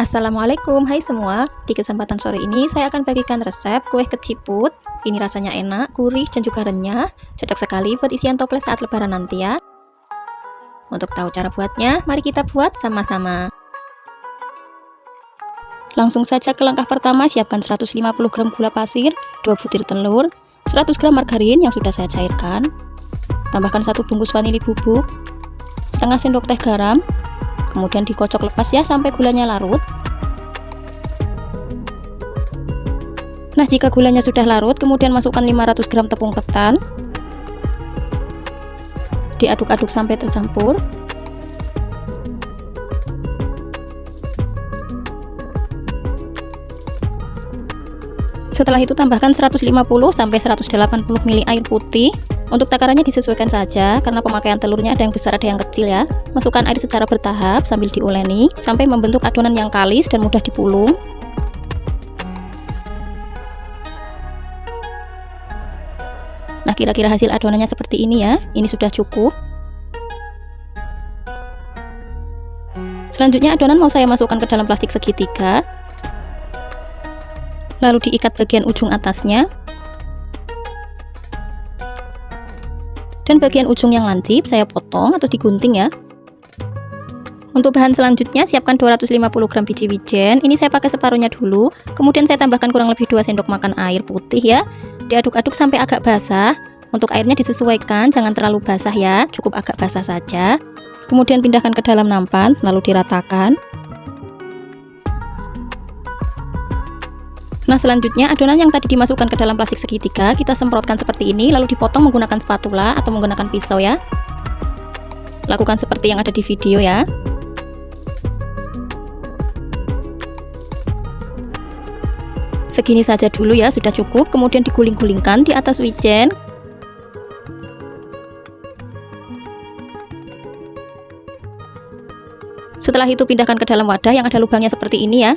Assalamualaikum, hai semua. Di kesempatan sore ini saya akan bagikan resep kue keciput. Ini rasanya enak, gurih, dan juga renyah. Cocok sekali buat isian toples saat lebaran nanti ya. Untuk tahu cara buatnya, mari kita buat sama-sama. Langsung saja ke langkah pertama, siapkan 150 gram gula pasir, 2 butir telur, 100 gram margarin yang sudah saya cairkan. Tambahkan 1 bungkus vanili bubuk, setengah sendok teh garam. Kemudian dikocok lepas ya sampai gulanya larut. Nah, jika gulanya sudah larut, kemudian masukkan 500 gram tepung ketan. Diaduk-aduk sampai tercampur. Setelah itu tambahkan 150 sampai 180 ml air putih. Untuk takarannya disesuaikan saja karena pemakaian telurnya ada yang besar ada yang kecil ya. Masukkan air secara bertahap sambil diuleni sampai membentuk adonan yang kalis dan mudah dipulung. Nah, kira-kira hasil adonannya seperti ini ya. Ini sudah cukup. Selanjutnya adonan mau saya masukkan ke dalam plastik segitiga. Lalu diikat bagian ujung atasnya. Dan bagian ujung yang lancip saya potong atau digunting ya. Untuk bahan selanjutnya siapkan 250 gram biji wijen. Ini saya pakai separuhnya dulu. Kemudian saya tambahkan kurang lebih 2 sendok makan air putih ya. Diaduk-aduk sampai agak basah. Untuk airnya disesuaikan, jangan terlalu basah ya, cukup agak basah saja. Kemudian pindahkan ke dalam nampan, lalu diratakan. Nah, selanjutnya adonan yang tadi dimasukkan ke dalam plastik segitiga kita semprotkan seperti ini, lalu dipotong menggunakan spatula atau menggunakan pisau ya. Lakukan seperti yang ada di video ya. Segini saja dulu ya, sudah cukup. Kemudian diguling-gulingkan di atas wijen. Setelah itu pindahkan ke dalam wadah yang ada lubangnya seperti ini ya.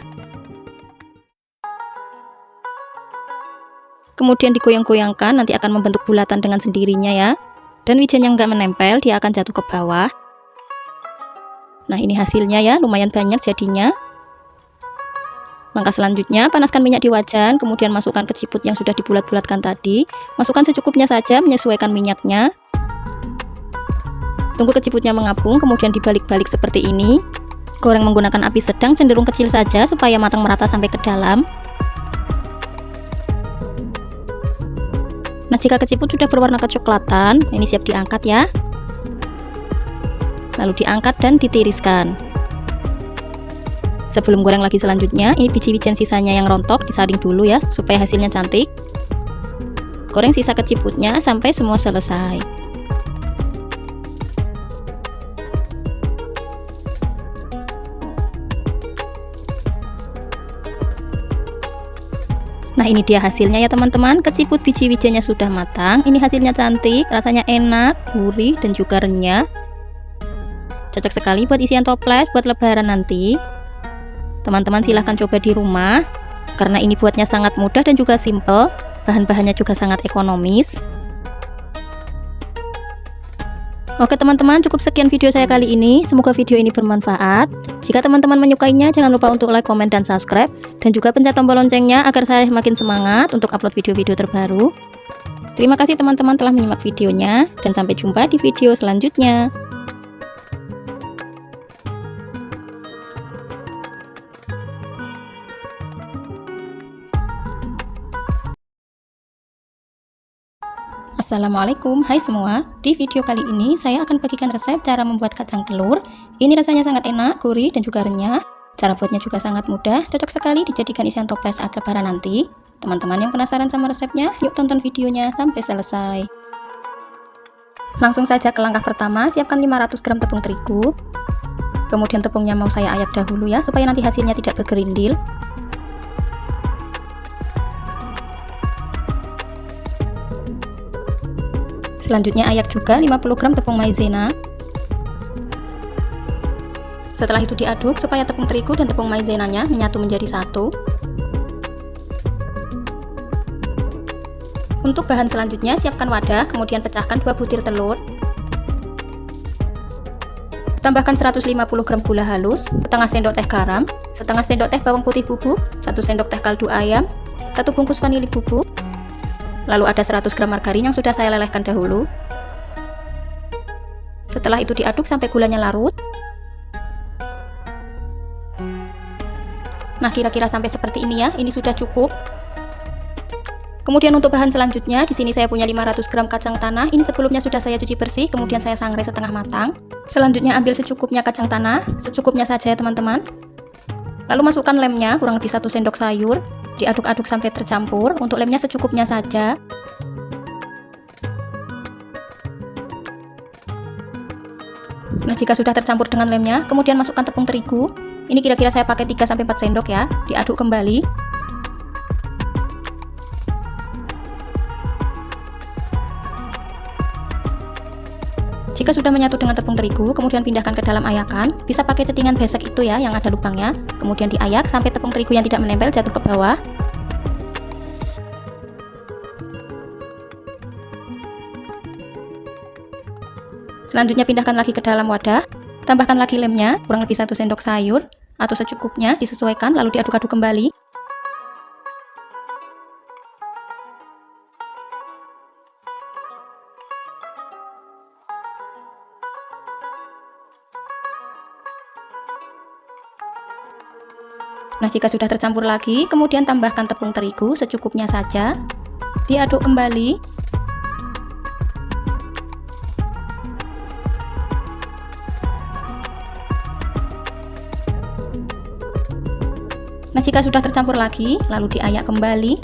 Kemudian digoyang-goyangkan, nanti akan membentuk bulatan dengan sendirinya ya. Dan wijen yang nggak menempel, dia akan jatuh ke bawah. Nah, ini hasilnya ya, lumayan banyak jadinya. Langkah selanjutnya, panaskan minyak di wajan, kemudian masukkan keciput yang sudah dibulat-bulatkan tadi. Masukkan secukupnya saja, menyesuaikan minyaknya. Tunggu keciputnya mengapung, kemudian dibalik-balik seperti ini. Goreng menggunakan api sedang, cenderung kecil saja supaya matang merata sampai ke dalam. Nah, jika keciput sudah berwarna kecoklatan, ini siap diangkat ya. Lalu diangkat dan ditiriskan. Sebelum goreng lagi selanjutnya, ini biji wijen sisanya yang rontok disaring dulu ya, supaya hasilnya cantik. Goreng sisa keciputnya sampai semua selesai. Nah, ini dia hasilnya ya teman-teman. Keciput biji wijennya sudah matang. Ini hasilnya cantik, rasanya enak, gurih, dan juga renyah. Cocok sekali buat isian toples buat lebaran nanti. Teman-teman silahkan coba di rumah. Karena ini buatnya sangat mudah dan juga simple. Bahan-bahannya juga sangat ekonomis. Oke teman-teman, cukup sekian video saya kali ini. Semoga video ini bermanfaat. Jika teman-teman menyukainya, jangan lupa untuk like, komen, dan subscribe. Dan juga pencet tombol loncengnya agar saya makin semangat untuk upload video-video terbaru. Terima kasih teman-teman telah menyimak videonya. Dan sampai jumpa di video selanjutnya. Assalamualaikum, hai semua. Di video kali ini saya akan bagikan resep cara membuat kacang telur. Ini rasanya sangat enak, gurih, dan juga renyah. Cara buatnya juga sangat mudah, cocok sekali dijadikan isian toples saat lebaran nanti. Teman-teman yang penasaran sama resepnya, yuk tonton videonya sampai selesai. Langsung saja ke langkah pertama, siapkan 500 gram tepung terigu. Kemudian tepungnya mau saya ayak dahulu ya, supaya nanti hasilnya tidak bergerindil. Selanjutnya ayak juga 50 gram tepung maizena. Setelah itu diaduk supaya tepung terigu dan tepung maizenanya menyatu menjadi satu. Untuk bahan selanjutnya siapkan wadah, kemudian pecahkan 2 butir telur. Tambahkan 150 gram gula halus, setengah sendok teh garam, setengah sendok teh bawang putih bubuk, 1 sendok teh kaldu ayam, 1 bungkus vanili bubuk. Lalu ada 100 gram margarin yang sudah saya lelehkan dahulu. Setelah itu diaduk sampai gulanya larut. Nah, kira-kira sampai seperti ini ya, ini sudah cukup. Kemudian untuk bahan selanjutnya, di sini saya punya 500 gram kacang tanah. Ini sebelumnya sudah saya cuci bersih, kemudian saya sangrai setengah matang. Selanjutnya ambil secukupnya kacang tanah, secukupnya saja ya teman-teman. Lalu masukkan lemnya, kurang lebih 1 sendok sayur. Diaduk-aduk sampai tercampur. Untuk lemnya secukupnya saja. Nah, jika sudah tercampur dengan lemnya, kemudian masukkan tepung terigu. Ini kira-kira saya pakai 3-4 sendok ya. Diaduk kembali. Jika sudah menyatu dengan tepung terigu, kemudian pindahkan ke dalam ayakan. Bisa pakai cetingan besek itu ya, yang ada lubangnya. Kemudian diayak sampai tepung terigu yang tidak menempel jatuh ke bawah. Selanjutnya pindahkan lagi ke dalam wadah. Tambahkan lagi lemnya, kurang lebih 1 sendok sayur, atau secukupnya, disesuaikan, lalu diaduk-aduk kembali. Nah, jika sudah tercampur lagi, kemudian tambahkan tepung terigu secukupnya saja. Diaduk kembali. Nah, jika sudah tercampur lagi, lalu diayak kembali.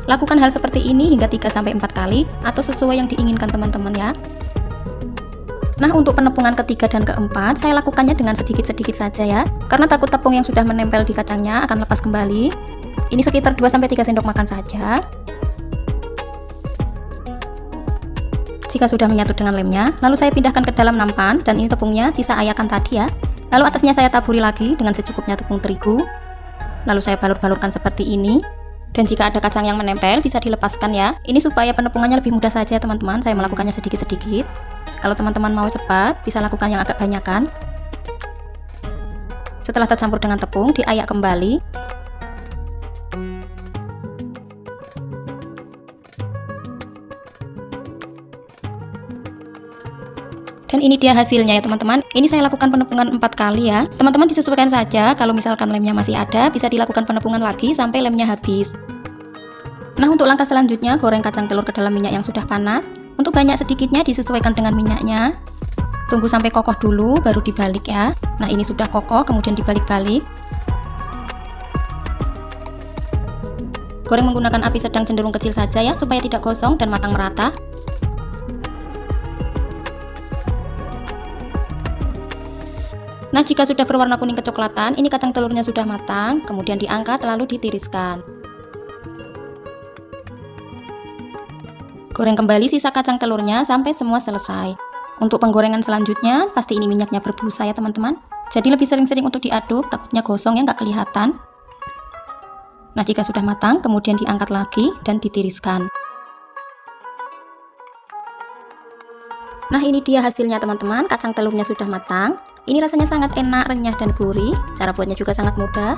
Lakukan hal seperti ini hingga 3-4 kali, atau sesuai yang diinginkan teman-teman ya. Nah, untuk penepungan ketiga dan keempat, saya lakukannya dengan sedikit-sedikit saja ya, karena takut tepung yang sudah menempel di kacangnya akan lepas kembali. Ini sekitar 2-3 sendok makan saja. Jika sudah menyatu dengan lemnya, lalu saya pindahkan ke dalam nampan, dan ini tepungnya sisa ayakan tadi ya. Lalu atasnya saya taburi lagi dengan secukupnya tepung terigu. Lalu saya balur-balurkan seperti ini. Dan jika ada kacang yang menempel, bisa dilepaskan ya. Ini supaya penepungannya lebih mudah saja teman-teman, saya melakukannya sedikit-sedikit. Kalau teman-teman mau cepat, bisa lakukan yang agak banyakan. Setelah tercampur dengan tepung, diayak kembali. Dan ini dia hasilnya ya teman-teman. Ini saya lakukan penepungan 4 kali ya. Teman-teman disesuaikan saja, kalau misalkan lemnya masih ada, bisa dilakukan penepungan lagi sampai lemnya habis. Nah, untuk langkah selanjutnya, goreng kacang telur ke dalam minyak yang sudah panas. Untuk banyak sedikitnya disesuaikan dengan minyaknya. Tunggu sampai kokoh dulu, baru dibalik ya. Nah, ini sudah kokoh, kemudian dibalik-balik. Goreng menggunakan api sedang cenderung kecil saja ya, supaya tidak gosong dan matang merata. Nah, jika sudah berwarna kuning kecoklatan, ini kacang telurnya sudah matang, kemudian diangkat lalu ditiriskan. Goreng kembali sisa kacang telurnya sampai semua selesai. Untuk penggorengan selanjutnya, pasti ini minyaknya berbusa ya teman-teman. Jadi lebih sering-sering untuk diaduk, takutnya gosong ya nggak kelihatan. Nah, jika sudah matang, kemudian diangkat lagi dan ditiriskan. Nah, ini dia hasilnya teman-teman, kacang telurnya sudah matang. Ini rasanya sangat enak, renyah dan gurih. Cara buatnya juga sangat mudah.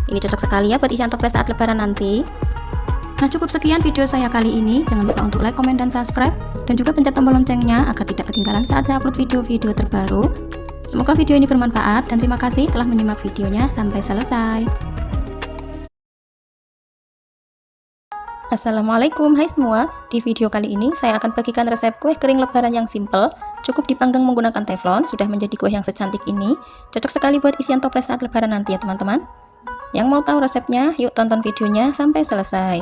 Ini cocok sekali ya buat isian toples saat lebaran nanti. Nah, cukup sekian video saya kali ini. Jangan lupa untuk like, komen, dan subscribe. Dan juga pencet tombol loncengnya agar tidak ketinggalan saat saya upload video-video terbaru. Semoga video ini bermanfaat dan terima kasih telah menyimak videonya sampai selesai. Assalamualaikum, hai semua. Di video kali ini saya akan bagikan resep kue kering lebaran yang simple. Cukup dipanggang menggunakan teflon, sudah menjadi kue yang secantik ini. Cocok sekali buat isian toples saat lebaran nanti ya teman-teman. Yang mau tahu resepnya, yuk tonton videonya sampai selesai.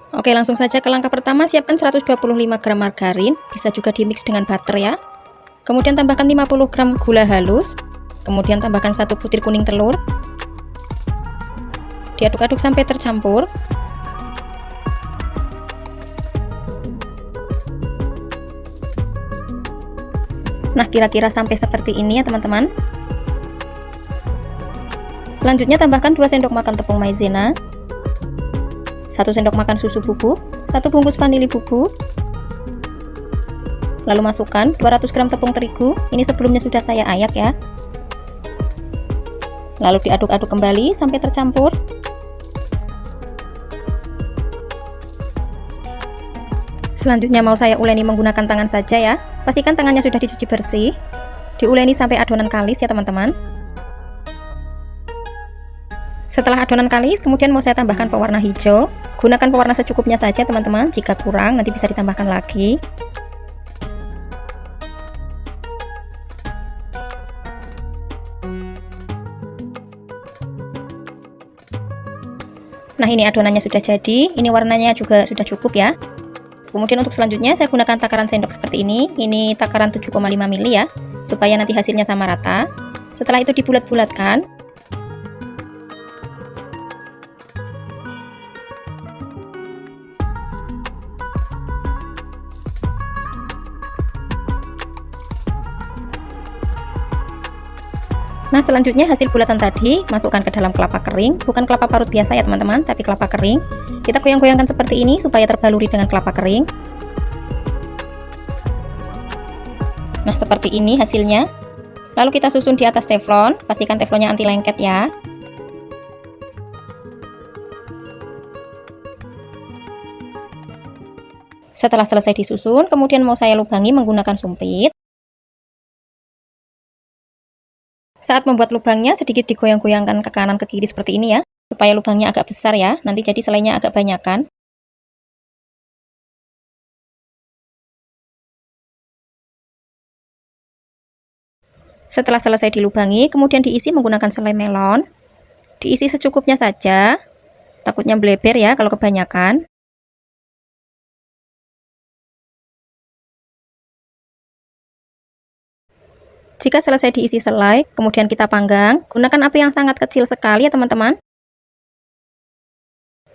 Oke, langsung saja ke langkah pertama. Siapkan 125 gram margarin, bisa juga dimix dengan butter ya. Kemudian tambahkan 50 gram gula halus. Kemudian tambahkan 1 butir kuning telur. Diaduk-aduk sampai tercampur. Nah, kira-kira sampai seperti ini ya teman-teman. Selanjutnya tambahkan 2 sendok makan tepung maizena, 1 sendok makan susu bubuk, 1 bungkus vanili bubuk. Lalu masukkan 200 gram tepung terigu. Ini sebelumnya sudah saya ayak ya. Lalu diaduk-aduk kembali sampai tercampur. Selanjutnya mau saya uleni menggunakan tangan saja ya. Pastikan tangannya sudah dicuci bersih. Diuleni sampai adonan kalis ya teman-teman. Setelah adonan kalis, kemudian mau saya tambahkan pewarna hijau. Gunakan pewarna secukupnya saja teman-teman. Jika kurang, nanti bisa ditambahkan lagi. Nah, ini adonannya sudah jadi. Ini warnanya juga sudah cukup ya. Kemudian untuk selanjutnya saya gunakan takaran sendok seperti ini. Ini takaran 7,5 mili ya, supaya nanti hasilnya sama rata. Setelah itu dibulat-bulatkan. Nah, selanjutnya hasil bulatan tadi masukkan ke dalam kelapa kering, bukan kelapa parut biasa ya teman-teman, tapi kelapa kering. Kita goyang-goyangkan seperti ini supaya terbaluri dengan kelapa kering. Nah, seperti ini hasilnya. Lalu kita susun di atas teflon, pastikan teflonnya anti lengket ya. Setelah selesai disusun, kemudian mau saya lubangi menggunakan sumpit. Saat membuat lubangnya sedikit digoyang-goyangkan ke kanan ke kiri seperti ini ya, supaya lubangnya agak besar ya, nanti jadi selainya agak banyakan. Setelah selesai dilubangi, kemudian diisi menggunakan selai melon. Diisi secukupnya saja, takutnya bleber ya kalau kebanyakan. Jika selesai diisi selai, kemudian kita panggang. Gunakan api yang sangat kecil sekali ya teman-teman.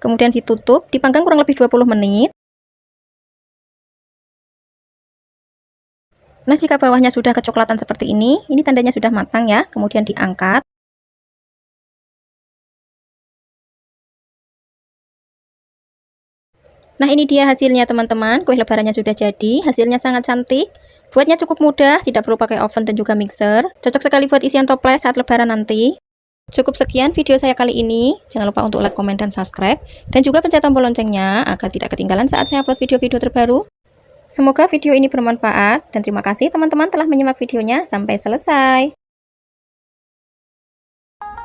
Kemudian ditutup, dipanggang kurang lebih 20 menit. Nah, jika bawahnya sudah kecoklatan seperti ini tandanya sudah matang ya. Kemudian diangkat. Nah, ini dia hasilnya teman-teman. Kue lebarannya sudah jadi, hasilnya sangat cantik. Buatnya cukup mudah, tidak perlu pakai oven dan juga mixer. Cocok sekali buat isian toples saat lebaran nanti. Cukup sekian video saya kali ini. Jangan lupa untuk like, komen, dan subscribe. Dan juga pencet tombol loncengnya agar tidak ketinggalan saat saya upload video-video terbaru. Semoga video ini bermanfaat. Dan terima kasih teman-teman telah menyimak videonya sampai selesai.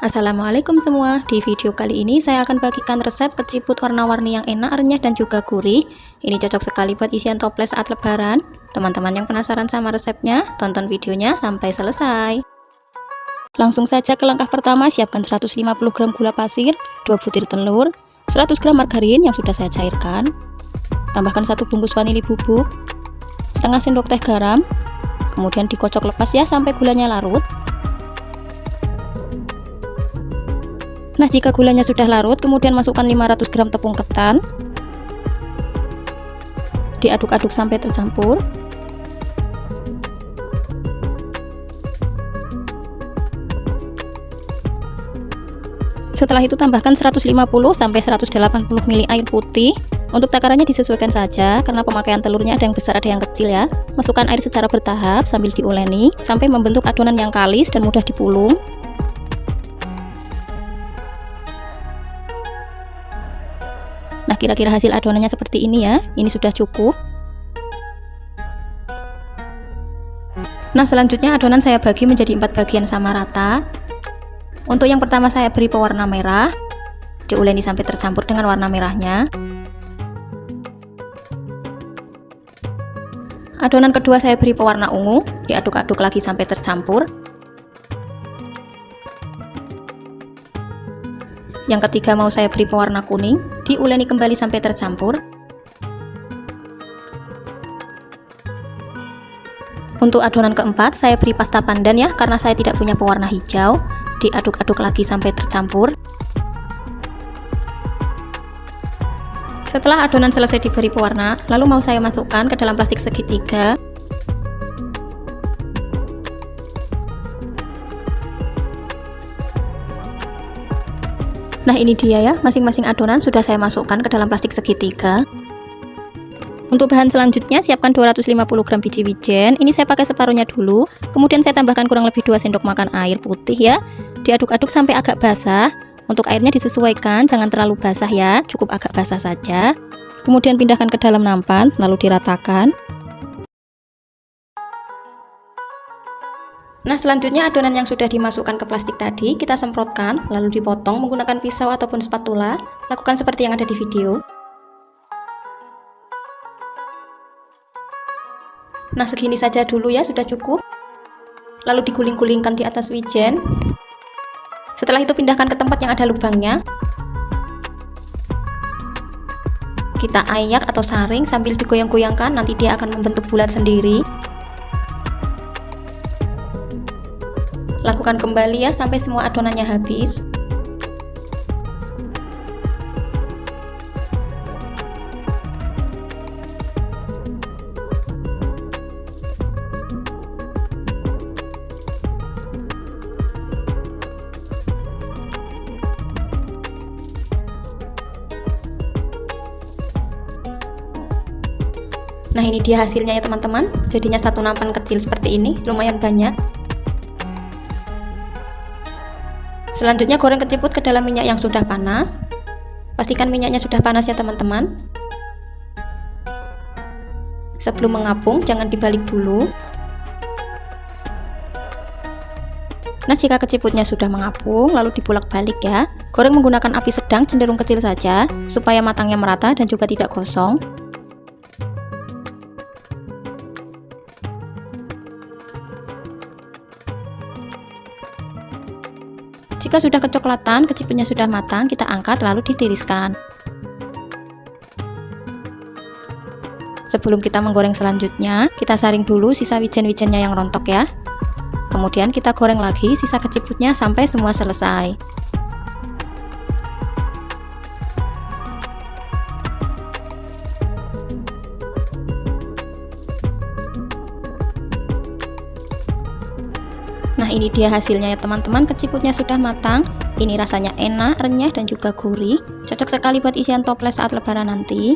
Assalamualaikum semua. Di video kali ini saya akan bagikan resep keciput warna-warni yang enak, renyah, dan juga gurih. Ini cocok sekali buat isian toples saat lebaran. Teman-teman yang penasaran sama resepnya, tonton videonya sampai selesai. Langsung saja ke langkah pertama, siapkan 150 gram gula pasir, 2 butir telur, 100 gram margarin yang sudah saya cairkan. Tambahkan 1 bungkus vanili bubuk, setengah sendok teh garam, kemudian dikocok lepas ya sampai gulanya larut. Nah, jika gulanya sudah larut, kemudian masukkan 500 gram tepung ketan. Diaduk-aduk sampai tercampur. Setelah itu tambahkan 150 sampai 180 ml air putih. Untuk takarannya disesuaikan saja karena pemakaian telurnya ada yang besar ada yang kecil ya. Masukkan air secara bertahap sambil diuleni sampai membentuk adonan yang kalis dan mudah dipulung. Nah, kira-kira hasil adonannya seperti ini ya. Ini sudah cukup. Nah, selanjutnya adonan saya bagi menjadi 4 bagian sama rata. Untuk yang pertama saya beri pewarna merah. Diuleni sampai tercampur dengan warna merahnya. Adonan kedua saya beri pewarna ungu. Diaduk-aduk lagi sampai tercampur. Yang ketiga mau saya beri pewarna kuning, diuleni kembali sampai tercampur. Untuk adonan keempat saya beri pasta pandan ya, karena saya tidak punya pewarna hijau. Diaduk-aduk lagi sampai tercampur. Setelah adonan selesai diberi pewarna, lalu mau saya masukkan ke dalam plastik segitiga. Nah, ini dia ya, masing-masing adonan sudah saya masukkan ke dalam plastik segitiga. Untuk bahan selanjutnya, siapkan 250 gram biji wijen. Ini saya pakai separuhnya dulu. Kemudian saya tambahkan kurang lebih 2 sendok makan air putih ya. diaduk-aduk sampai agak basah. Untuk airnya disesuaikan, jangan terlalu basah ya, cukup agak basah saja. Kemudian pindahkan ke dalam nampan, lalu diratakan. Nah, selanjutnya adonan yang sudah dimasukkan ke plastik tadi kita semprotkan, lalu dipotong menggunakan pisau ataupun spatula. Lakukan seperti yang ada di video. Nah, segini saja dulu ya, sudah cukup. Lalu diguling-gulingkan di atas wijen. Setelah itu pindahkan ke tempat yang ada lubangnya. Kita ayak atau saring sambil digoyang-goyangkan, nanti dia akan membentuk bulat sendiri. Lakukan kembali ya sampai semua adonannya habis. Nah, ini dia hasilnya ya teman-teman. Jadinya satu nampan kecil seperti ini, lumayan banyak. Selanjutnya goreng keciput ke dalam minyak yang sudah panas. Pastikan minyaknya sudah panas ya teman-teman. Sebelum mengapung jangan dibalik dulu. Nah, jika keciputnya sudah mengapung lalu dibulak-balik ya. Goreng menggunakan api sedang cenderung kecil saja supaya matangnya merata dan juga tidak gosong. Jika sudah kecoklatan, keciputnya sudah matang, kita angkat lalu ditiriskan. Sebelum kita menggoreng selanjutnya, kita saring dulu sisa wijen-wijennya yang rontok ya. Kemudian kita goreng lagi sisa keciputnya sampai semua selesai. Nah, ini dia hasilnya ya teman-teman, keciputnya sudah matang. Ini rasanya enak, renyah dan juga gurih. Cocok sekali buat isian toples saat lebaran nanti.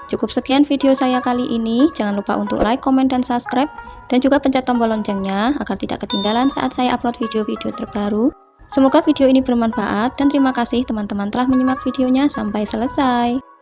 Cukup sekian video saya kali ini. Jangan lupa untuk like, komen, dan subscribe. Dan juga pencet tombol loncengnya agar tidak ketinggalan saat saya upload video-video terbaru. Semoga video ini bermanfaat dan terima kasih teman-teman telah menyimak videonya sampai selesai.